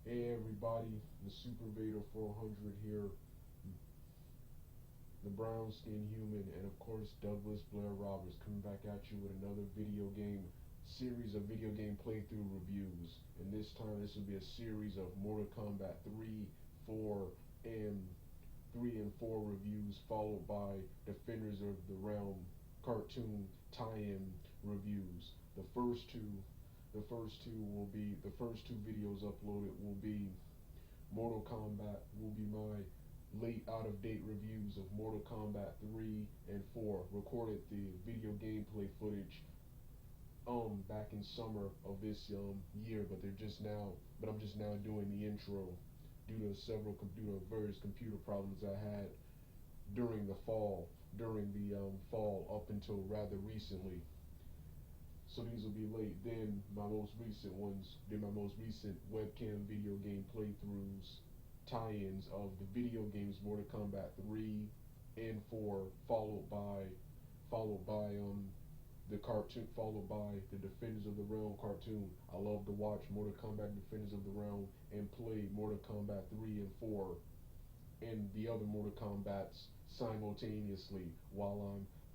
Hey everybody, the Super Beta 400 here, the brown skinned human, and of course Douglas Blair Roberts coming back at you with another video game series of video game playthrough reviews. And this time this will be a series of Mortal Kombat 3, 4, and 3 and 4 reviews, followed by Defenders of the Realm cartoon tie-in reviews. The first two videos uploaded will be Mortal Kombat will be my late out of date reviews of Mortal Kombat 3 and 4. Recorded the video gameplay footage back in summer of this year, but I'm just now doing the intro due to various computer problems I had during the fall up until rather recently. So these will be late. Then my most recent webcam video game playthroughs, tie-ins of the video games Mortal Kombat 3 and 4, followed by the Defenders of the Realm cartoon. I love to watch Mortal Kombat Defenders of the Realm and play Mortal Kombat 3 and 4 and the other Mortal Kombats simultaneously while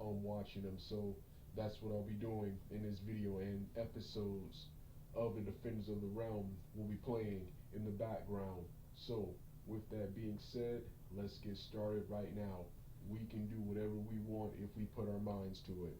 I'm watching them. So that's what I'll be doing in this video, and episodes of the Defenders of the Realm will be playing in the background. So with that being said, let's get started right now. We can do whatever we want if we put our minds to it.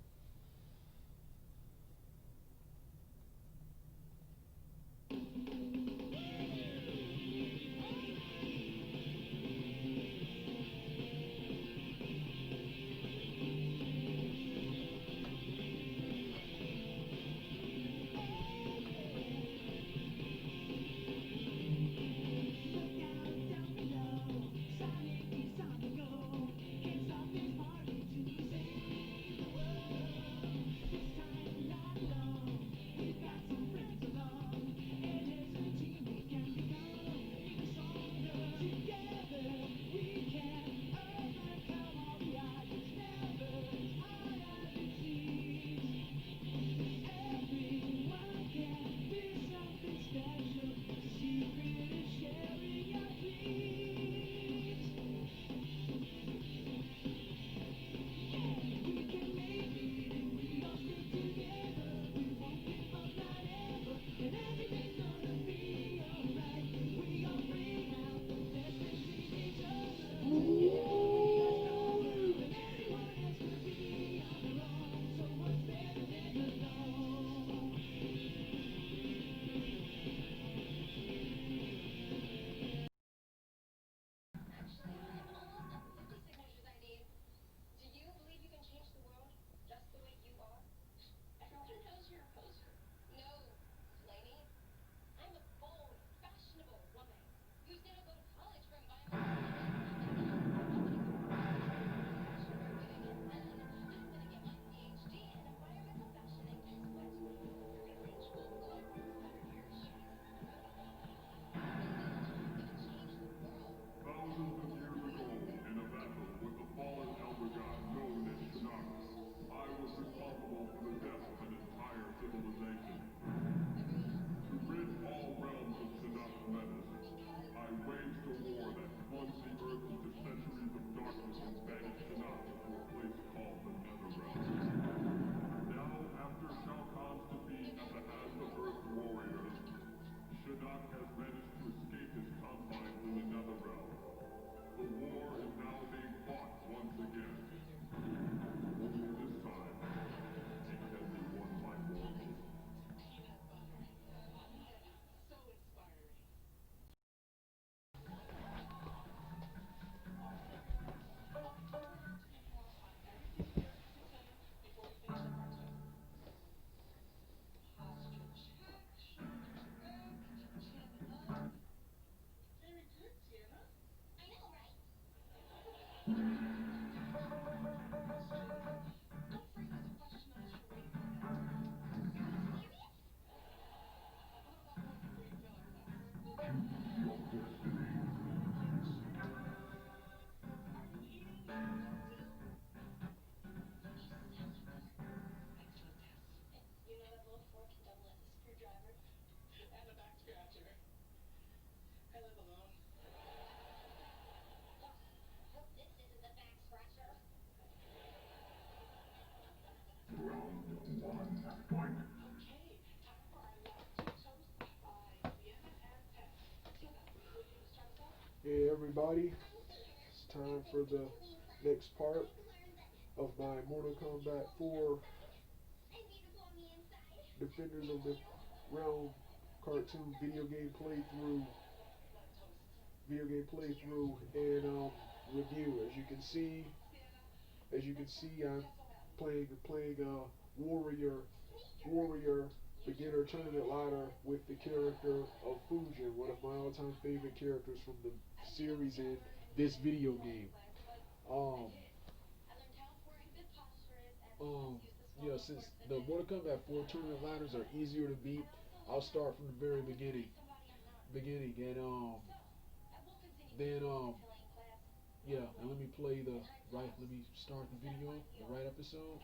Hey everybody, it's time for the next part of my Mortal Kombat 4 Defenders of the Realm cartoon video game playthrough and review. As you can see, I'm playing warrior beginner tournament ladder with the character of Fujin, one of my all-time favorite characters from the series in this video game. Um, um, yeah, since the Mortal Kombat 4 tournament ladders are easier to beat, I'll start from the very beginning, and then yeah, and let me play the right. Let me start the video, the right episode.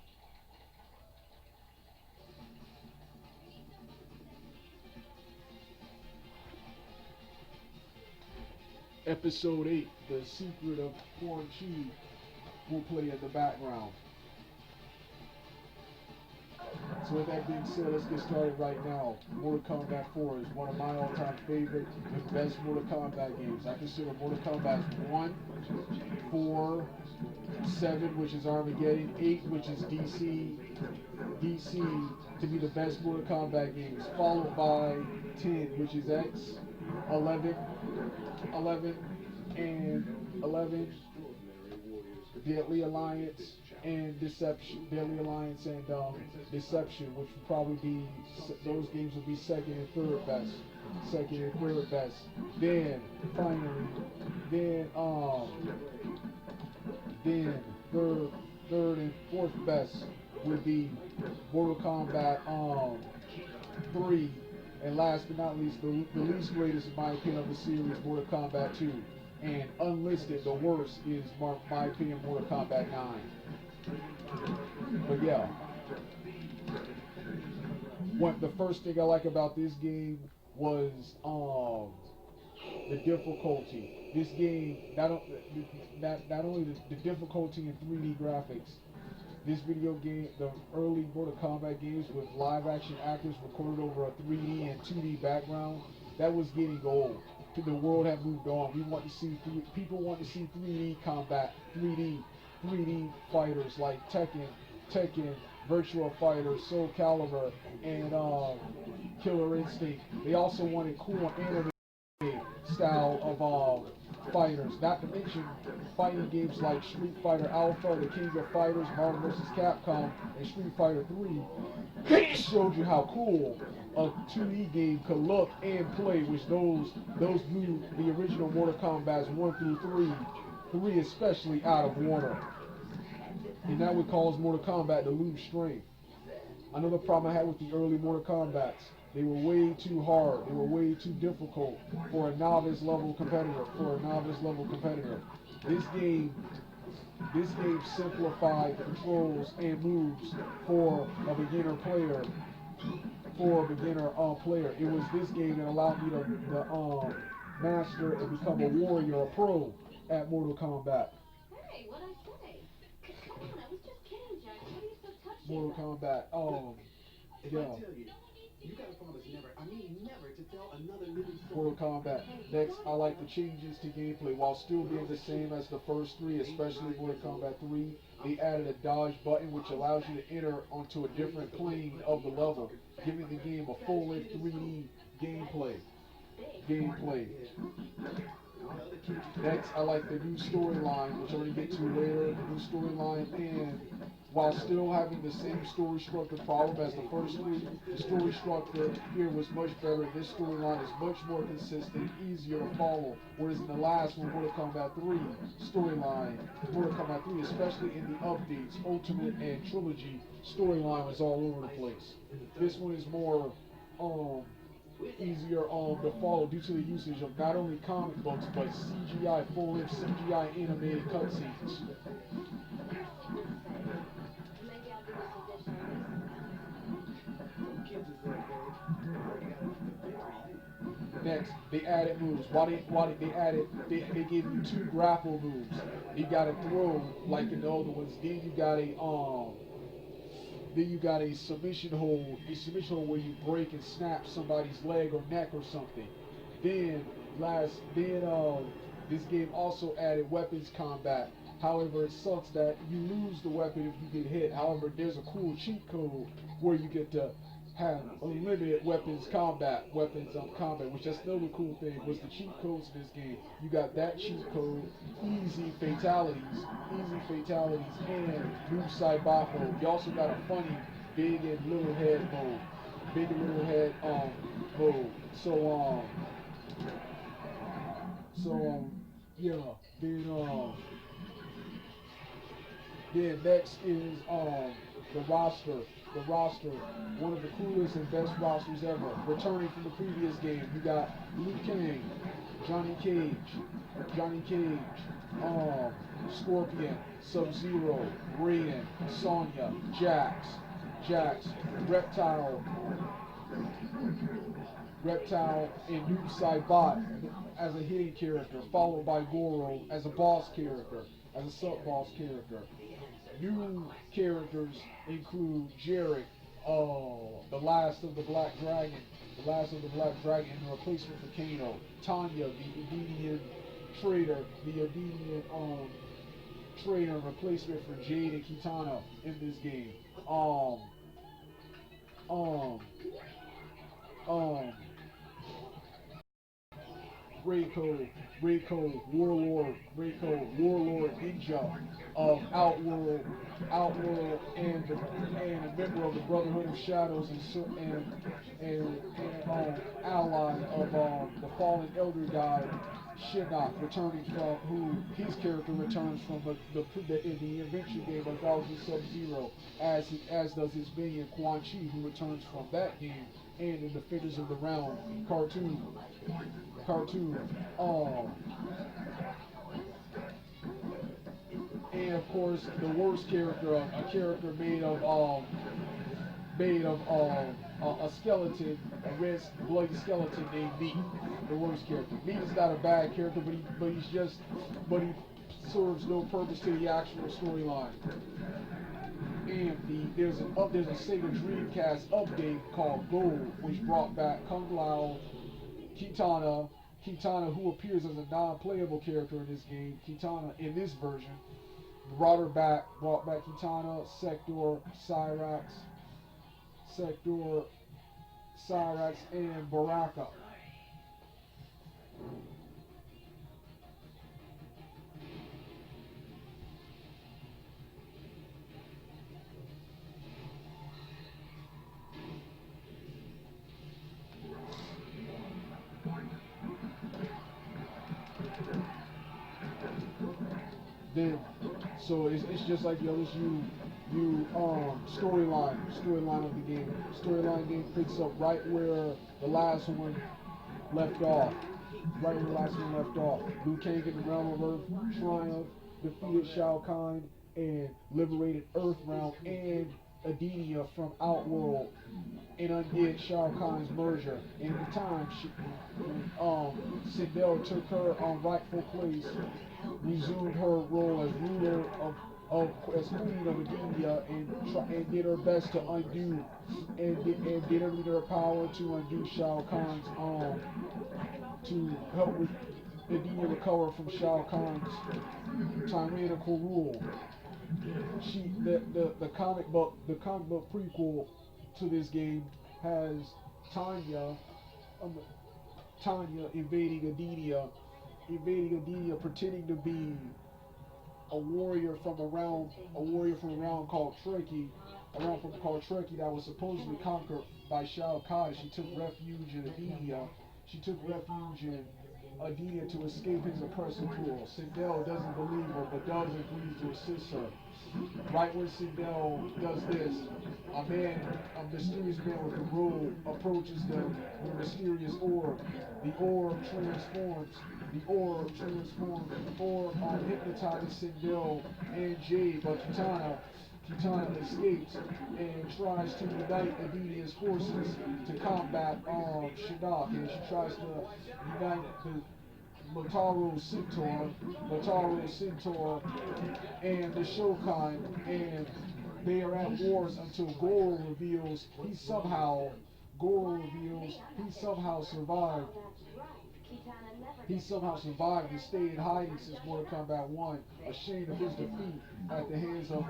Episode 8, The Secret of Quan Chi, will play in the background. So with that being said, let's get started right now. Mortal Kombat 4 is one of my all-time favorite and best Mortal Kombat games. I consider Mortal Kombat 1, 4, 7, which is Armageddon, 8, which is DC to be the best Mortal Kombat games, followed by 10, which is X, 11, 11, and 11, Deadly Alliance and Deception, Deception, which would probably be, those games would be second and third best. Then finally, then third and fourth best would be Mortal Kombat 3, and last but not least, the least greatest in my opinion of the series, Mortal Kombat 2. And unlisted, the worst is, my opinion, Mortal Kombat 9. But yeah, the first thing I like about this game was the difficulty. This game, not only the difficulty in 3D graphics. This video game, the early Mortal Kombat games with live action actors recorded over a 3D and 2D background, that was getting old. The world had moved on. People want to see 3D combat, 3D fighters like Tekken, Virtua Fighter, Soul Calibur, and Killer Instinct. They also wanted cool anime style of fighters. Not to mention fighting games like Street Fighter Alpha, The King of Fighters, Marvel vs. Capcom, and Street Fighter 3 showed you how cool a 2D game could look and play, which those blew the original Mortal Kombat 1 through 3 especially out of water. And that would cause Mortal Kombat to lose strength. Another problem I had with the early Mortal Kombats, they were way too hard. They were way too difficult for a novice level competitor. This game simplified the controls and moves for a beginner player. It was this game that allowed me to master and become a warrior, a pro at Mortal Kombat. Hey, what'd I say? Come on, I was just kidding, Jack. Why are you so touchy? Mortal Kombat. If I tell you, you gotta promise never to tell another living soul. Mortal Kombat. Next, I like the changes to gameplay. While still being the same as the first three, especially Mortal Kombat 3, they added a dodge button which allows you to enter onto a different plane of the level, giving the game a full-length 3D gameplay. Next, I like the new storyline, which I'm going to get to later. The new storyline, and while still having the same story structure problem as the first three, the story structure here was much better. This storyline is much more consistent, easier to follow. Whereas in the last one, Mortal Kombat 3 storyline, Mortal Kombat 3, especially in the updates, Ultimate and Trilogy, storyline was all over the place. This one is more easier to follow due to the usage of not only comic books but CGI, full-length CGI animated cutscenes. Next, they added moves. They added? They gave you two grapple moves. You got to throw like in the older ones. Then you got a submission hold where you break and snap somebody's leg or neck or something. Then this game also added weapons combat. However, it sucks that you lose the weapon if you get hit. However, there's a cool cheat code where you get to have unlimited weapons combat, which that's another cool thing was the cheat codes in this game. You got that cheat code, easy fatalities, and move side bot mode. You also got a funny big and little head mode, big and little head mode. So yeah. Then then next is the roster. The roster, one of the coolest and best rosters ever. Returning from the previous game, you got Liu Kang, Johnny Cage, Scorpion, Sub-Zero, Raiden, Sonya, Jax, Reptile, and Noob Saibot as a hidden character, followed by Goro as a boss character, as a sub-boss character. New characters include Jarek, the last of the Black Dragon, and the replacement for Kano. Tanya, the Obedient trader, replacement for Jade and Kitana in this game. Um, um, Warlord Ninja of Outworld, and a member of the Brotherhood of Shadows and ally of the fallen Elder God Shinnok, returning from who his character returns from in the adventure game of Thousand Sub-Zero, as does his minion Quan Chi, who returns from that game, and in Defenders of the Realm cartoon. And of course, the worst character, a character made of a skeleton, a red bloody skeleton named Meat. The worst character. Meat is not a bad character, but he serves no purpose to the actual storyline. And there's a Sega Dreamcast update called Gold, which brought back Kung Lao, Kitana, who appears as a non-playable character in this game. Kitana in this version brought back Kitana, Cyrax, and Baraka. Then, so it's just like the others. Storyline of the game. Storyline game picks up right where the last one left off. Liu Kang in the realm of Earth triumphed, defeated Shao Kahn, and liberated Earthrealm and Edenia from Outworld, and undid Shao Kahn's merger. And at the time, Sindel took her rightful place, resumed her role as ruler as queen of Edenia, and did her best to undo, and did everything in her power to undo Shao Kahn's to help with Edenia recover from Shao Kahn's tyrannical rule. The comic book prequel to this game has Tanya invading Edenia, pretending to be a warrior from a realm called Trekkie, that was supposedly conquered by Shao Kahn. She took refuge in Edenia. To escape his oppressive rule. Sindel doesn't believe her, but does agree to assist her. Right when Sindel does this, a mysterious man with a robe approaches them with a mysterious orb. The orb transforms. Hypnotizes Sindel and Jade, but Kitana escapes and tries to unite Adenia's forces to combat Shinnok, and she tries to unite the Motaro Centaur, and the Shokan, and they are at wars until Goro reveals he somehow survived. He somehow survived and stayed in hiding since Mortal Kombat 1, ashamed of his defeat at the hands of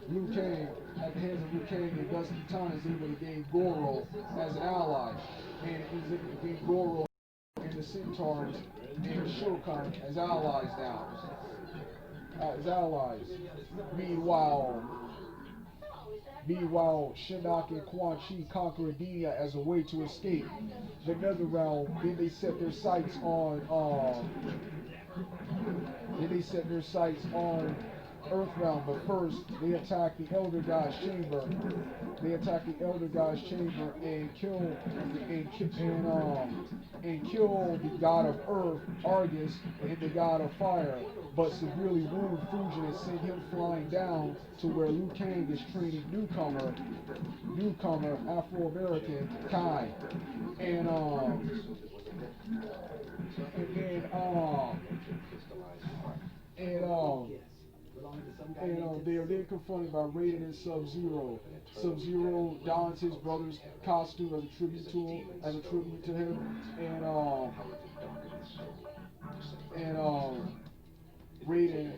Liu Kang, and thus Kitana is able to gain Goro as an ally, and is able to gain Goro and the Centaurs and the Shokan as allies now. Meanwhile, Shinnok and Quan Chi conquer Edenia as a way to escape the Nether Realm. Then they set their sights on Earthrealm, but first they attack the Elder God's chamber. And kill the god of Earth, Argus, and the god of Fire, but severely wound Fujin and send him flying down to where Liu Kang is training newcomer Afro-American Kai, and they are then confronted by Raiden and Sub-Zero. Sub-Zero dons his brother's costume as a tribute to him, and Raiden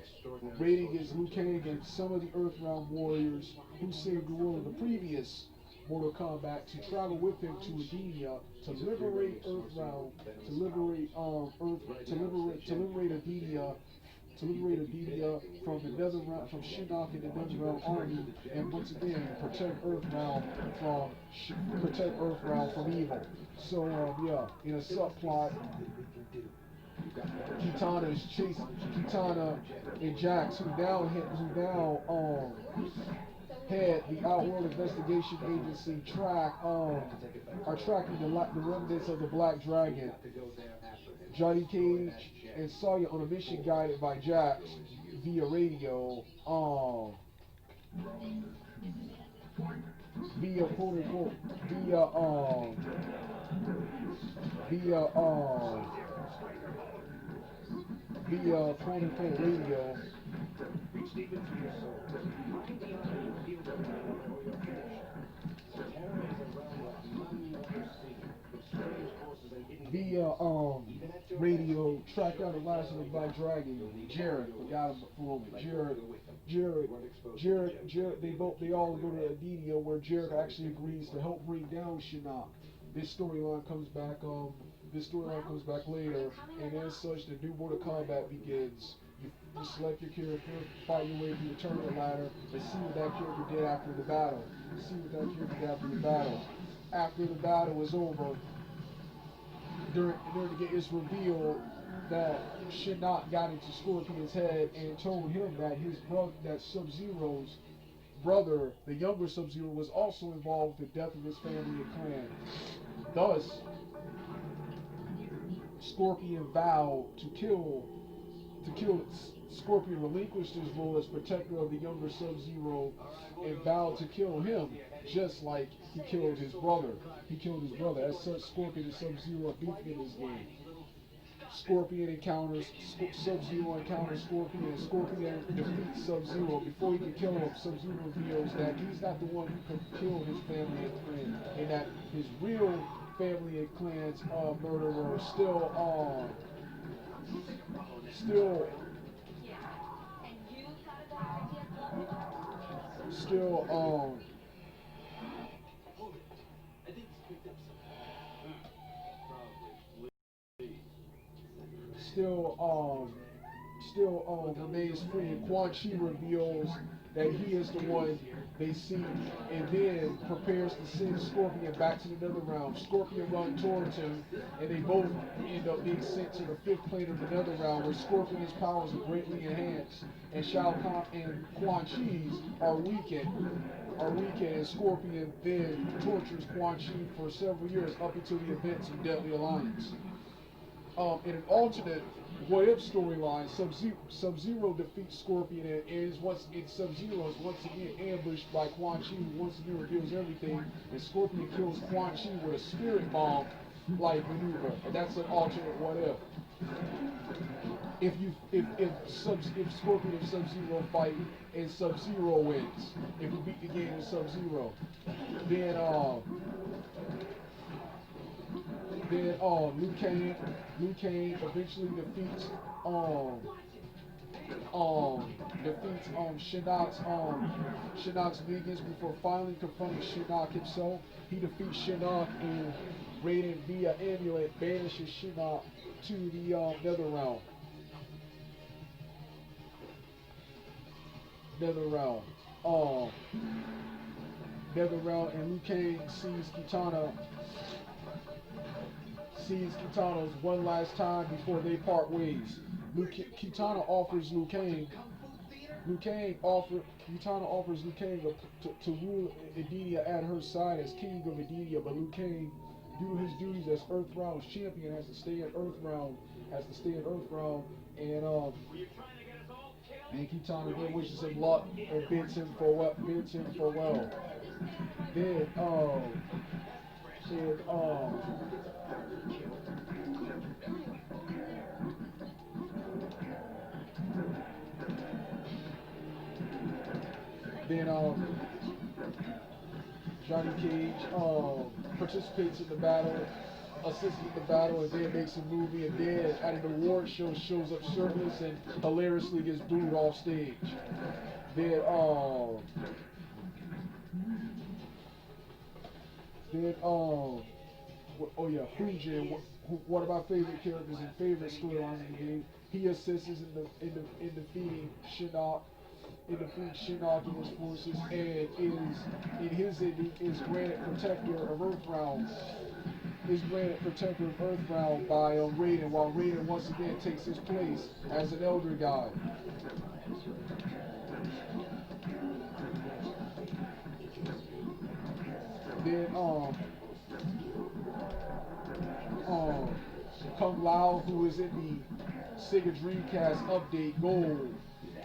gets Liu Kang and some of the Earthrealm warriors who saved the world in the previous Mortal Kombat to travel with him to Edenia to liberate Earthrealm, to liberate Edenia from the Netherrealm, from Shinnok and the Netherrealm army, and once again protect Earthrealm from evil. So in a subplot, Kitana and Jax, who now head the Outworld Investigation Agency, are tracking the remnants of the Black Dragon. Johnny Cage and Sawyer on a mission guided by Jax via radio, via quote unquote, radio. Radio tracked down the last of the Black Dragon, Jared. Forgot him for a moment. Jared. They all go to Edenia, where Jared actually agrees to help bring down Shinnok. This storyline comes back later, and as such, the new Mortal Kombat begins. You select your character, fight your way through the tournament ladder, and see what that character did after the battle. After the battle is over, it's revealed that Shinnok got into Scorpion's head and told him that that Sub-Zero's brother, the younger Sub-Zero, was also involved with the death of his family and clan. Thus, Scorpion vowed to kill Scorpion relinquished his role as protector of the younger Sub-Zero and vowed to kill him, just like he killed his brother. As such, Scorpion and Sub-Zero beefed in this game. Scorpion encounters Sub-Zero Scorpion, and Scorpion defeats Sub-Zero. Before he can kill him, Sub-Zero reveals that he's not the one who killed his family and clan, and that his real family and clan's murderer still remains free, and Quan Chi reveals that he is the one they seek, and then prepares to send Scorpion back to the Netherrealm. Scorpion runs towards him, and they both end up being sent to the fifth plane of the Netherrealm, where Scorpion's powers are greatly enhanced, and Shao Kahn and Quan Chi's are weakened, and Scorpion then tortures Quan Chi for several years up until the events of Deadly Alliance. In an alternate what if storyline. Sub-Zero defeats Scorpion and is once in Sub-Zero is once again ambushed by Quan Chi, who once again reveals everything, and Scorpion kills Quan Chi with a spirit bomb like maneuver, and that's an alternate what if. If Scorpion and Sub-Zero fight and Sub-Zero wins, if we beat the game with Sub-Zero, then Liu Kang eventually defeats Shinnok's minions before finally confronting Shinnok himself. He defeats Shinnok, and Raiden via amulet banishes Shinnok to the Nether Realm. Nether Realm, and Liu Kang sees Kitana one last time before they part ways. Kitana offers Liu Kang to rule Edenia at her side as king of Edenia, but Liu Kang, due to his duties as Earthrealm's champion, has to stay in Earthrealm, and Kitana then wishes him luck and bids him farewell. Then Johnny Cage participates in the battle, assists in the battle, and then makes a movie, and then at an award show shows up shirtless and hilariously gets booed off stage. Then Fujin, one of my favorite characters and favorite storylines in the game, he assists in defeating Shinnok. In defeating Shinnok and his forces, and in his ending is granted protector of Earthrealm. By Raiden, while Raiden once again takes his place as an elder god. Then Kung Lao, who is in the Sega Dreamcast update Gold,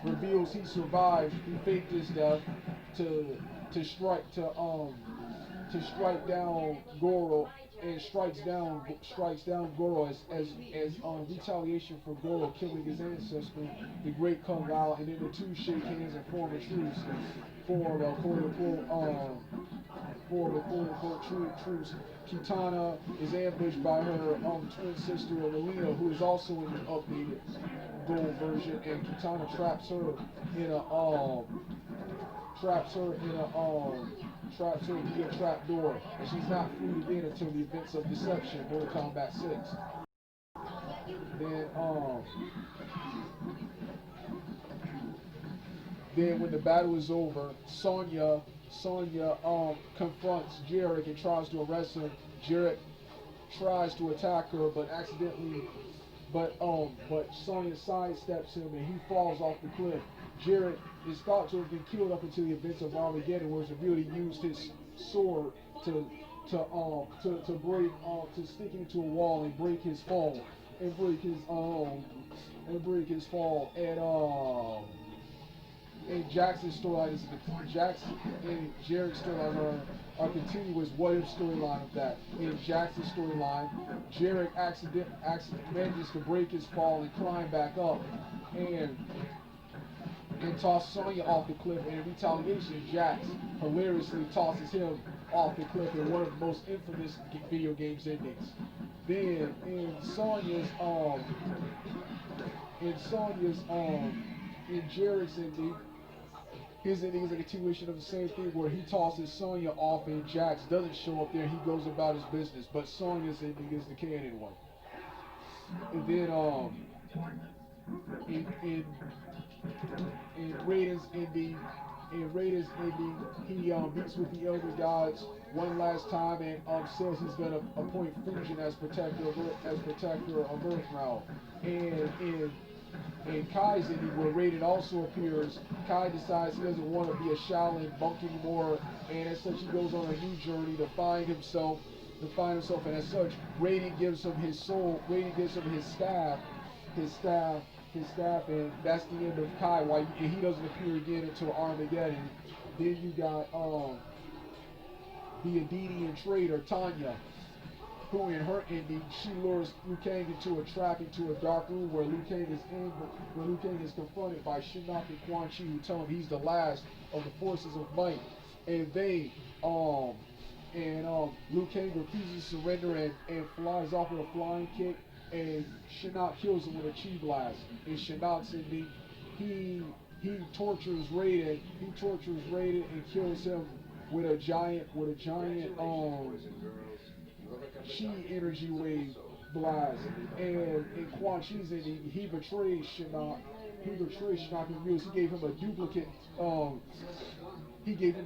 reveals he survived. He faked his death to strike down Goro, and strikes down Goro as retaliation for Goro killing his ancestor, the great Kung Lao, and then the two shake hands and form a truce truce. Kitana is ambushed by her twin sister Alina, who is also in the updated Gold version, and Kitana traps her via trap door, and she's not freed again until the events of Deception, Mortal Kombat 6. Then when the battle is over, Sonya confronts Jarek and tries to arrest him. Jarek tries to attack her, but Sonya sidesteps him and he falls off the cliff. Jarek is thought to have been killed up until the events of Armageddon, where he really used his sword to stick into a wall and break his fall, and Jackson's storyline Jackson and Jarek's storyline are continuous what if storyline of that. In Jackson's storyline, Jarek manages to break his fall and climb back up and toss Sonya off the cliff, and in retaliation, Jax hilariously tosses him off the cliff in one of the most infamous video games endings. Then in Jarek's ending, his ending is a continuation of the same thing, where he tosses Sonya off and Jax doesn't show up there. He goes about his business, but Sonya's ending is the canon one. And then in Raiden's ending, he meets with the Elder Gods one last time and says he's going to appoint Fujin as protector of Earthrealm. And in Kai's ending, where Raiden also appears, Kai decides he doesn't want to be a Shaolin monk anymore, and as such he goes on a new journey to find himself, and as such Raiden gives him his soul, Raiden gives him his staff, his staff, and that's the end of Kai. Why he doesn't appear again until Armageddon. Then you got the Adenian traitor Tanya, who in her ending she lures Liu Kang into a trap, into a dark room where Liu Kang is confronted by Shinnok and Quan Chi, who tell him he's the last of the forces of might, and Liu Kang refuses to surrender and flies off with a flying kick, and Shinnok kills him with a chi blast. In Shinnok's ending, he tortures Raiden and kills him with a giant chi energy wave blast. And in Quan Chi's ending, he betrays Shinnok. And reveals he gave him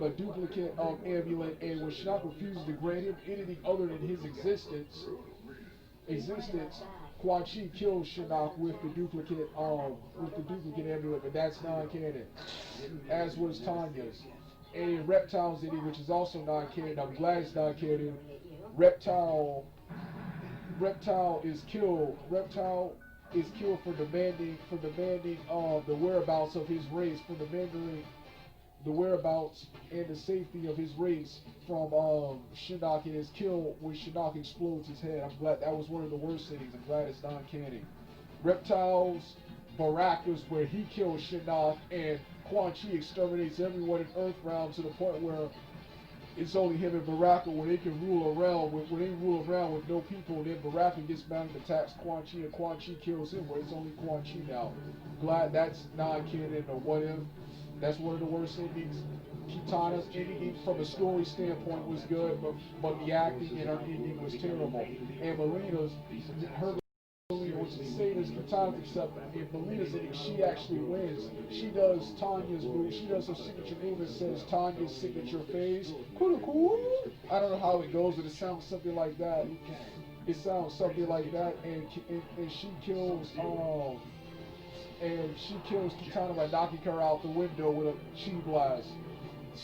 a duplicate amulet, and when Shinnok refuses to grant him anything other than his existence, Quan Chi kills Shinnok with the duplicate amulet, but that's non-canon. As was Tanya's. And Reptile's ending, which is also non-canon. I'm glad it's non-canon. Reptile is killed. Reptile is killed for demanding the whereabouts of his race, for demanding the whereabouts and the safety of his race from Shinnok, and is killed when Shinnok explodes his head. I'm glad that was one of the worst endings. I'm glad it's non-canon. Reptile's Baraka's, where he kills Shinnok, and Quan Chi exterminates everyone in Earthrealm to the point where it's only him and Baraka when they can rule around with no people. And then Baraka gets back and attacks Quan Chi, and Quan Chi kills him, where it's only Quan Chi now. Glad that's non-canon. Or what if? That's one of the worst endings. Kitana's ending from a story standpoint was good, but the acting in her ending was terrible. And Melina's, which is same as Kitana's, except in Melina's ending, she actually wins. She does Tanya's move. She does her signature move and says Tanya's signature phase. Cool. I don't know how it goes, but it sounds something like that. And she kills Kitana by knocking her out the window with a chi blast.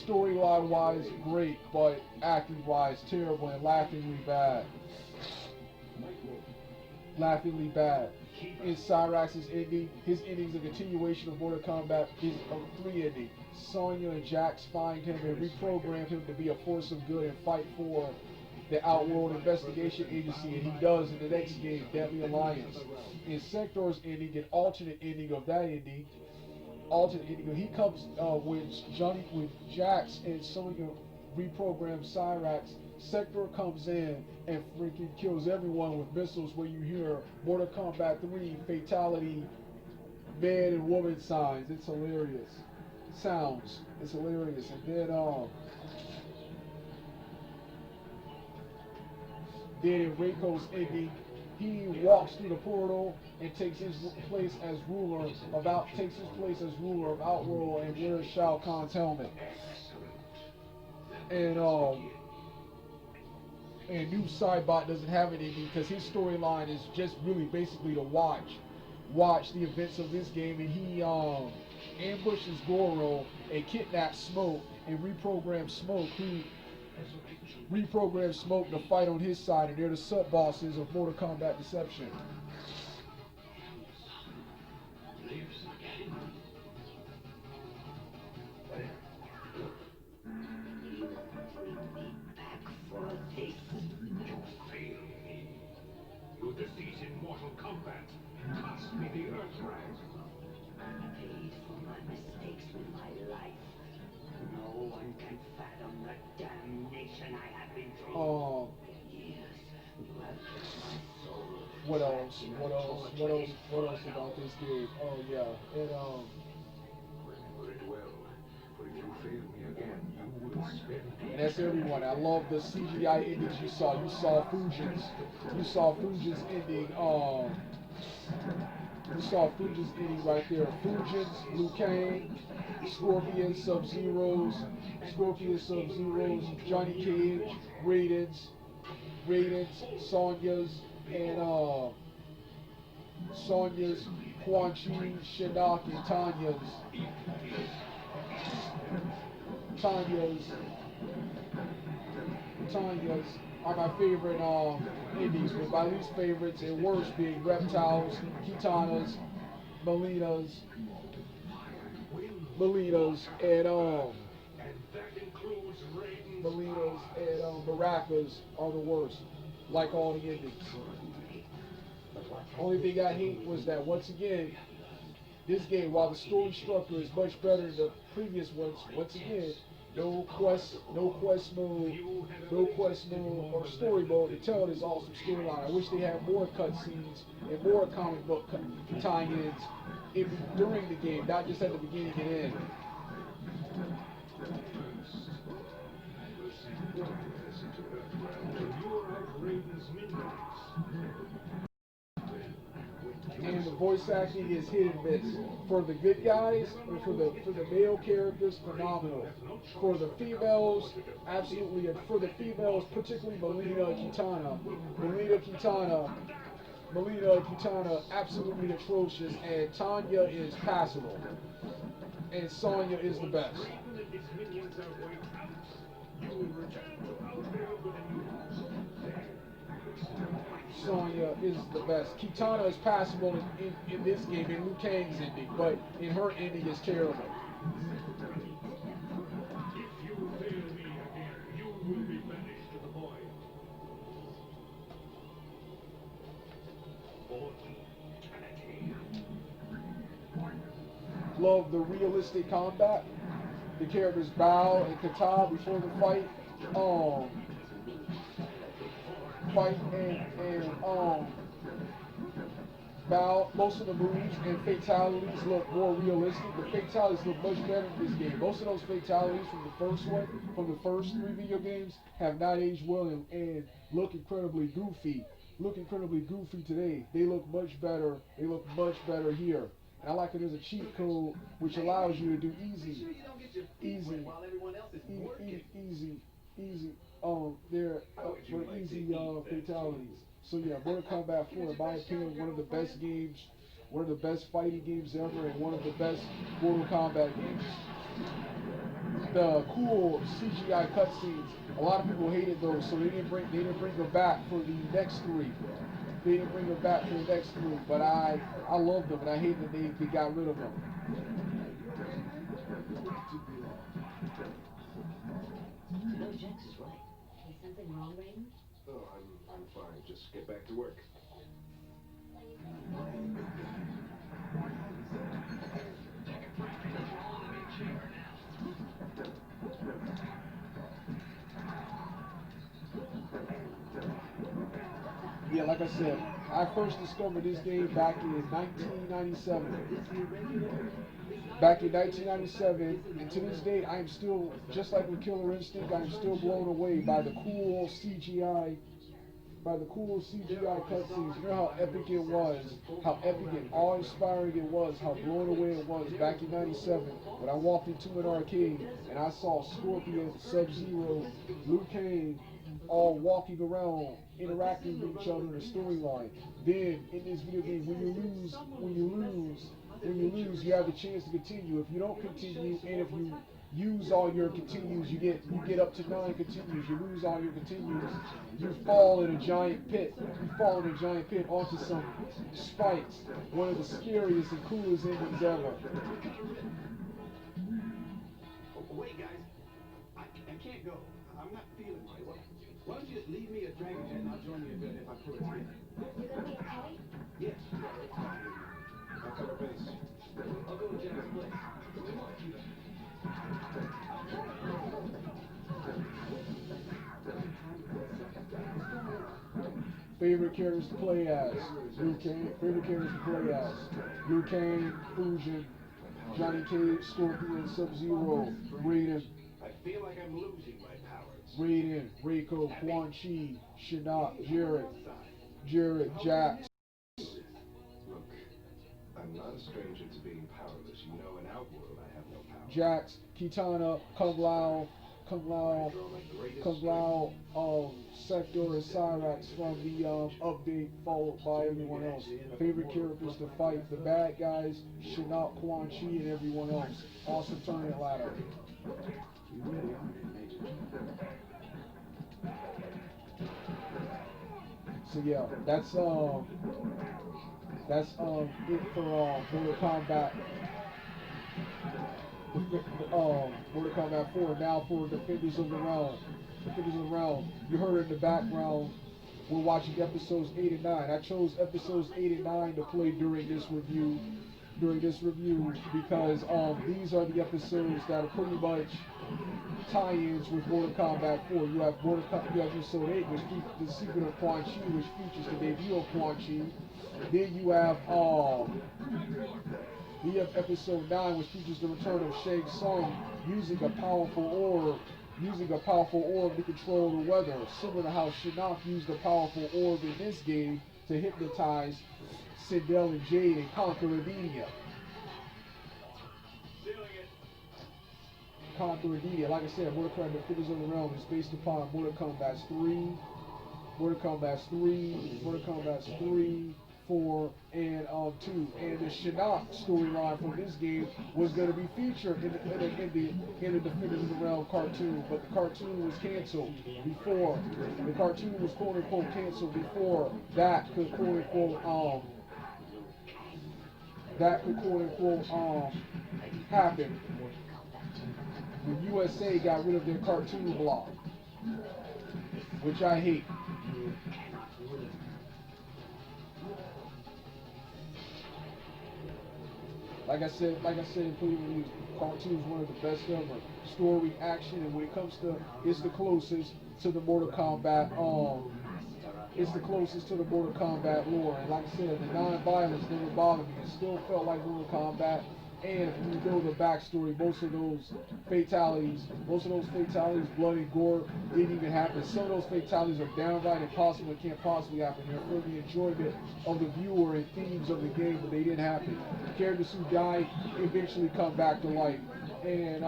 Storyline wise, great, but acting wise, terrible and laughingly bad. In Cyrax's ending, his ending is a continuation of Mortal Kombat 3 ending. Sonya and Jax find him and reprogram him to be a force of good and fight for the Outworld Investigation Agency, and he does in the next game, Deadly Alliance. In Sector's ending, an alternate ending of that ending, he comes when Jax and Sonya reprogram Cyrax. Sector comes in and freaking kills everyone with missiles, where you hear Mortal Kombat 3 fatality, man and woman signs. It's hilarious. It's hilarious. And then in Reiko's ending, he walks through the portal and takes his place as ruler of Outworld and wears Shao Kahn's helmet. And New Cybot doesn't have it in me because his storyline is just really basically to watch the events of this game, and he ambushes Goro and kidnaps Smoke and reprograms Smoke to fight on his side, and they're the sub-bosses of Mortal Kombat Deception. You defeat in Mortal Kombat. Cost me the Earthrise. I paid for my mistakes with my life. No one can fathom the damnation I have been through. Yes, you have kept my soul. What else about this game? Oh yeah, and and that's everyone. I love the CGI endings you saw. You saw Fujin's ending. You saw Fujin's ending right there. Fujin's, Liu Kang, Scorpion, Sub-Zero's, Johnny Cage, Raiden's, Sonya's, and Quan Chi, Shinnok, and Tanya's are my favorite indies, but my least favorites and worst being Reptiles, Kitanas, Melinas, Melinas, and Baracas are the worst, like all the endings. Only thing I hate was that once again, this game, while the story structure is much better than the previous ones, once again, no quest mode or story mode to tell this awesome storyline. I wish they had more cutscenes and more comic book tie-ins during the game, not just at the beginning and end. And the voice acting is hit and miss. For the good guys, and for the male characters, phenomenal. For the females, absolutely. And for the females, particularly Melina Kitana, absolutely atrocious. And Tanya is passable. And Sonya is the best. Sonya is the best. Kitana is passable in this game, in Liu Kang's ending, but in her ending is terrible. Love the realistic combat. The characters bow and kata before the fight. Bow. Most of the moves and fatalities look more realistic. The fatalities look much better in this game. Most of those fatalities from the first three video games, have not aged well and look incredibly goofy. Look incredibly goofy today. They look much better. They look much better here. And I like it as a cheat code which allows you to do easy, fatalities. So yeah, Mortal Kombat 4, in my opinion, one of the best games, one of the best fighting games ever, and one of the best Mortal Kombat games. The cool CGI cutscenes, a lot of people hated those, so they didn't bring them back for the next three. They didn't bring them back for the next three, but I love them, and I hate that they got rid of them. No, Jax is right. Is something wrong, Raiden? Oh, I'm fine. Just get back to work. Yeah, like I said, I first discovered this game back in 1997. Back in 1997, and to this day, I am still, just like with Killer Instinct, I am still blown away by the cool CGI, cutscenes. You know how epic it was, how epic and awe-inspiring it was, how blown away it was back in 97 when I walked into an arcade and I saw Scorpion, Sub-Zero, Liu Kang, all walking around, interacting with each other in a storyline. Then in this video game, when you lose, you have the chance to continue. If you don't continue, and if you use all your continues, you get up to 9 continues. You lose all your continues, you fall in a giant pit. Onto some spikes. One of the scariest and coolest endings ever. Wait, guys. I can't go. I'm not feeling right. Why don't you just leave me a Dragon Jet and I'll join you if I pull it together? You gonna be okay? Yes. I'll cover base. I'll go to Jack's place. Come on, you. Favorite characters to play as? Liu Kang. Favorite characters to play as? Liu Kang, Fujin, Johnny Cage, Scorpion, Sub-Zero, Raiden. I feel like I'm losing my powers. Raiden, Reiko, Quan Chi, Shinnok, Jared, Jax. Look, I'm not a stranger to being powerless. You know, in Outworld, I have no power. Jax, Kitana, Kung Lao, Sector, and Cyrax from the update, followed by everyone else. Favorite characters to fight: the bad guys, Shinnok, Quan Chi, and everyone else. Awesome tournament ladder. You really are, Major. So yeah, that's it for Mortal Kombat. Mortal Kombat 4. Now for Defenders of the Realm. Defenders of the Realm. You heard in the background. We're watching episodes 8 and 9. I chose episodes 8 and 9 to play during this review. Because these are the episodes that are pretty much tie-ins with Mortal Kombat 4. You have you have episode 8, which features the secret of Quan Chi, which features the debut of Quan Chi. Then you have episode 9, which features the return of Shang Tsung using a powerful orb to control the weather, similar to how Shinnok used a powerful orb in this game to hypnotize Sindel and Jade and conquer Armenia. Like I said, Mortal Kombat Defenders of the Realm is based upon Mortal Kombat 3, Mortal Kombat 3, 4, and 2. And the Shinnok storyline from this game was going to be featured in the Defenders of the Realm cartoon, but the cartoon was canceled before. The cartoon was quote unquote canceled before that could quote unquote happen. The USA got rid of their cartoon block, which I hate. Like I said in previous reviews, cartoon is one of the best ever. Story, action, and when it comes to, it's the closest to the Mortal Kombat. It's the closest to the Mortal Kombat lore. And like I said, the non-violence never bothered me. It still felt like Mortal Kombat. And if you know the backstory, most of those fatalities, blood and gore, didn't even happen. Some of those fatalities are downright impossible and can't possibly happen. They're for the enjoyment of the viewer and themes of the game, but they didn't happen. Characters who died eventually come back to life. And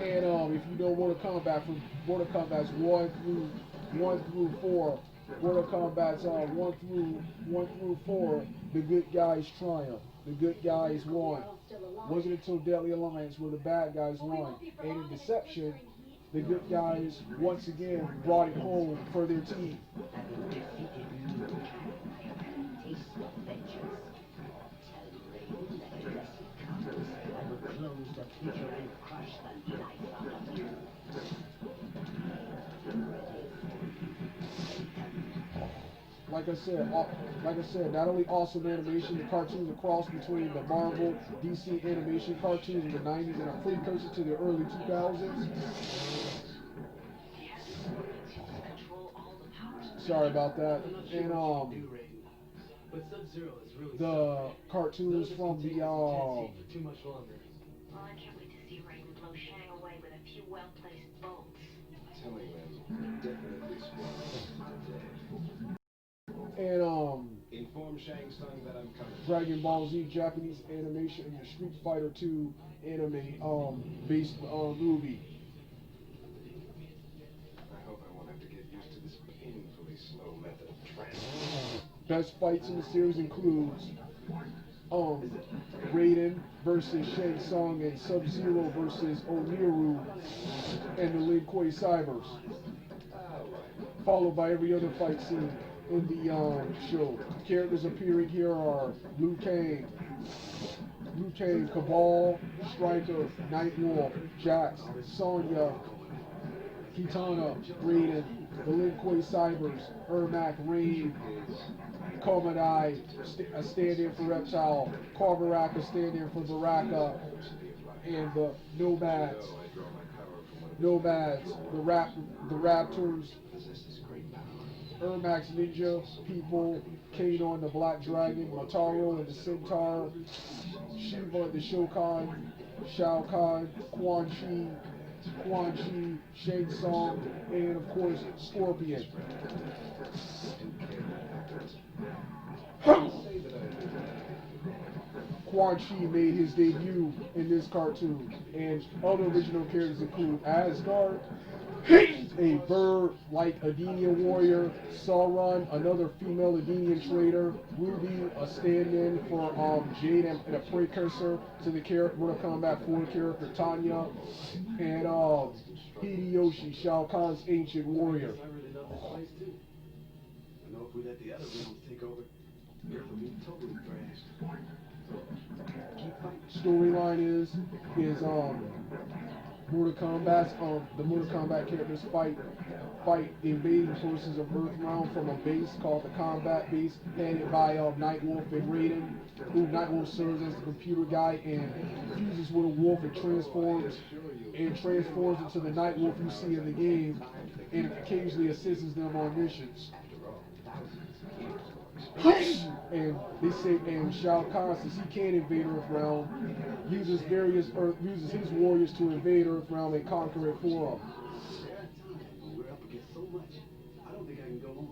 if you know Mortal Kombat, from Mortal Kombat's 1 through 4, Mortal Kombat's 1 through 4, the good guys triumph. The good guys won. Wasn't until Deadly Alliance where the bad guys won. And in Deception, the good guys once again brought it home for their team. Like I said, not only awesome animation, the cartoons are cross between the Marvel, DC animation cartoons in the 90s and a precursor to the early 2000s. Sorry about that. And the cartoons from the Well, I can't wait to see Raiden blow Shang away with a few well-placed bolts. Telling them definitely spoiled today. and Inform Shang Tsung that I'm coming. Dragon Ball Z Japanese animation and the Street Fighter 2 anime based movie. I hope I won't have to get used to this painfully slow method of transport. Best fights in the series includes Raiden versus Shang Tsung and Sub-Zero versus Oniru and the Lin Kuei Cybers, followed by every other fight scene in the show. Characters appearing here are Liu Kang, Cabal, Stryker, Nightwolf, Jax, Sonya, Kitana, Raiden, the Lin Kuei Cybers, Ermac, Rain, Kombat, a stand-in for Reptile, Carverack, a stand-in for Baraka, and the Nomads, the Raptors, Ermac's Ninja People, Kanon the Black Dragon, Motaro and the Centaur, Shiva and the Shokan, Shao Kahn, Quan Chi, Shang Tsung, and of course Scorpion. Quan Chi made his debut in this cartoon, and other original characters include Asgard, a bird-like Edenian warrior, Sauron, another female Edenian trader, Ruby, a stand-in for Jade and a precursor to the Mortal Kombat 4 character Tanya, and Hideyoshi, Shao Kahn's ancient warrior. wise too. I know if we let the other realms take over, Earth will be totally thrashed. Keep fighting. Storyline is Mortal Kombat's the Mortal Kombat characters fight the invading forces of Earthrealm from a base called the Combat Base, headed by Nightwolf and Raiden, who Nightwolf serves as the computer guy and fuses with a wolf and transforms into the Nightwolf you see in the game, and occasionally assists them on missions. And they say, and Shao Kahn, since he can't invade Earthrealm, uses his warriors to invade Earthrealm and conquer it for him. We're up against so much, I don't think I can go on.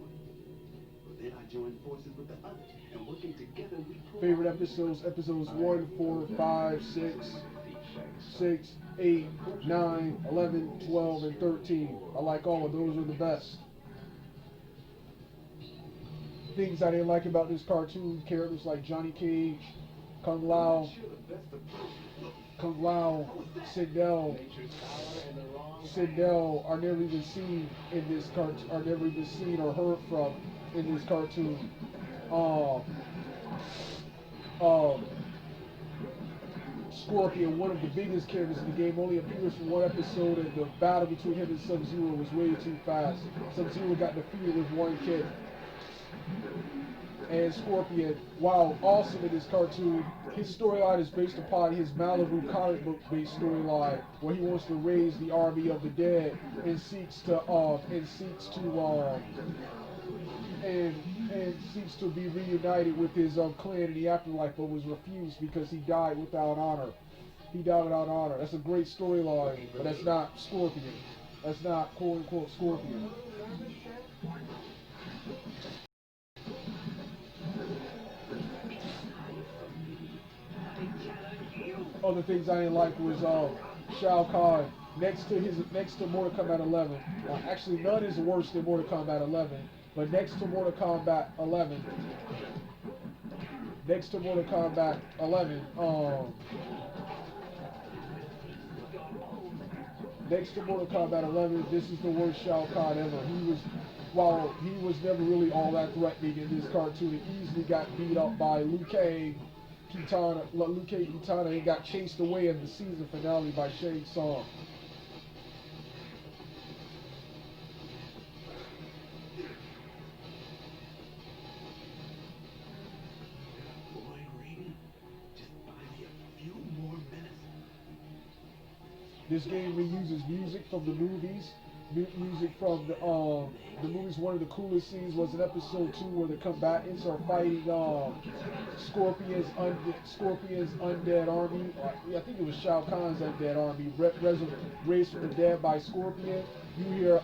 But then I joined forces with the others, and working together we pull. Favorite episodes: episodes 1, 4, 5, 6, 8, 9, 11, 12, and 13. I like all of those. Are the best. Things I didn't like about this cartoon: characters like Johnny Cage, Kung Lao, Sindel are never even seen in this cartoon, are never even seen or heard from in this cartoon. Scorpion, one of the biggest characters in the game, only appears for one episode, and the battle between him and Sub-Zero was way too fast. Sub-Zero got defeated with one kick. And Scorpion, while awesome in this cartoon, his storyline is based upon his Malibu comic book based storyline, where he wants to raise the army of the dead and seeks to be reunited with his clan in the afterlife, but was refused because he died without honor. That's a great storyline, but that's not Scorpion. That's not quote unquote Scorpion. Other things I didn't like was Shao Kahn next to Mortal Kombat 11. Actually, none is worse than Mortal Kombat 11, but next to Mortal Kombat 11, this is the worst Shao Kahn ever. While he was never really all that threatening in this cartoon, he easily got beat up by Liu Kang Kitana, and got chased away in the season finale by Shang Tsung. Boy, Raiden, just buy me a few more minutes. This game reuses music from the movies. Music from the movies. One of the coolest scenes was in episode 2 where the combatants are fighting Scorpion's undead army. I think it was Shao Kahn's undead army, raised from the dead by Scorpion. You hear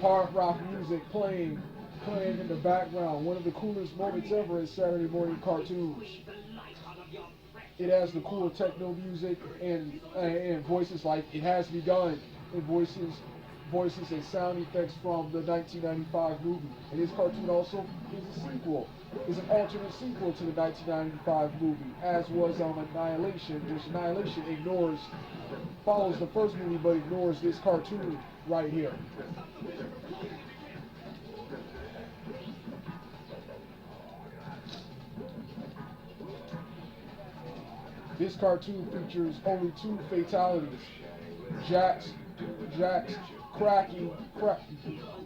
hard rock music playing in the background. One of the coolest moments ever in Saturday morning cartoons. It has the cool techno music and voices like "It Has Begun," and voices and sound effects from the 1995 movie. And this cartoon also is a sequel. Is an alternate sequel to the 1995 movie, as was Annihilation, which Annihilation follows the first movie but ignores this cartoon right here. This cartoon features only 2 fatalities. Jax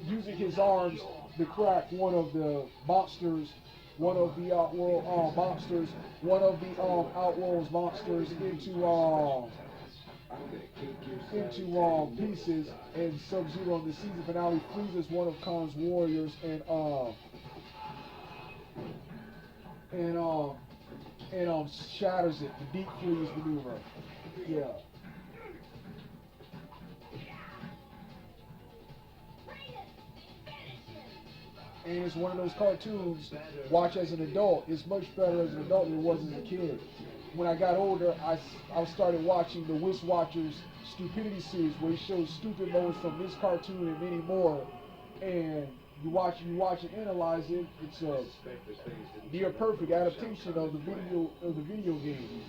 using his arms to crack one of the outworld's monsters into pieces, and Sub-Zero in the season finale freezes one of Khan's warriors and shatters it, the deep freeze maneuver. Yeah. And it's one of those cartoons, watch as an adult. It's much better as an adult than it was as a kid. When I got older, I started watching the Wish Watchers Stupidity series, where he shows stupid moments from this cartoon and many more. And you watch and analyze it. It's a near perfect adaptation of the video game.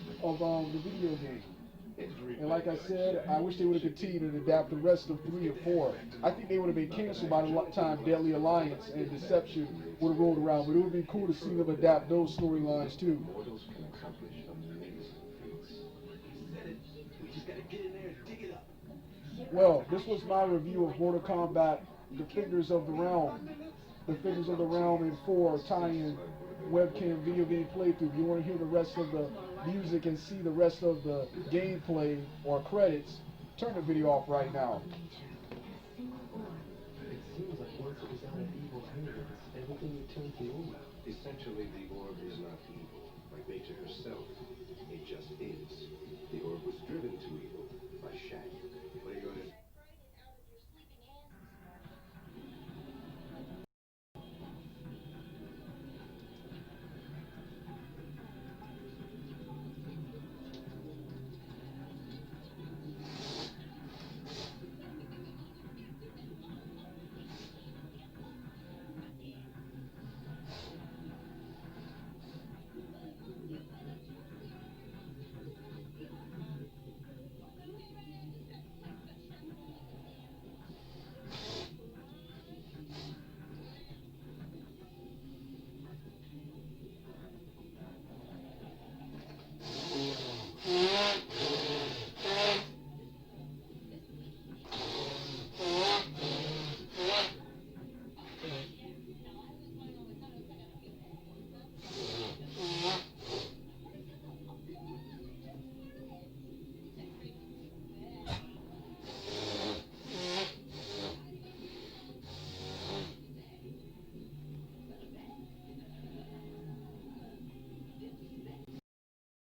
And like I said, I wish they would have continued to adapt the rest of 3 and 4. I think they would have been canceled by the time Deadly Alliance and Deception would have rolled around, but it would be cool to see them adapt those storylines too. Mortals can accomplish amazing feats. You said it. We just gotta get in there and dig it up. Well, this was my review of Mortal Kombat, The Figures of the Realm. The Figures of the Realm and 4 tie-in webcam video game playthrough. If you want to hear the rest of the music and see the rest of the gameplay or credits, turn the video off right now. It seems like once it was out of evil's hands, everything returned to normal. Essentially, the orb is not evil, like nature herself. It just is. The orb was driven to evil by Shaggy.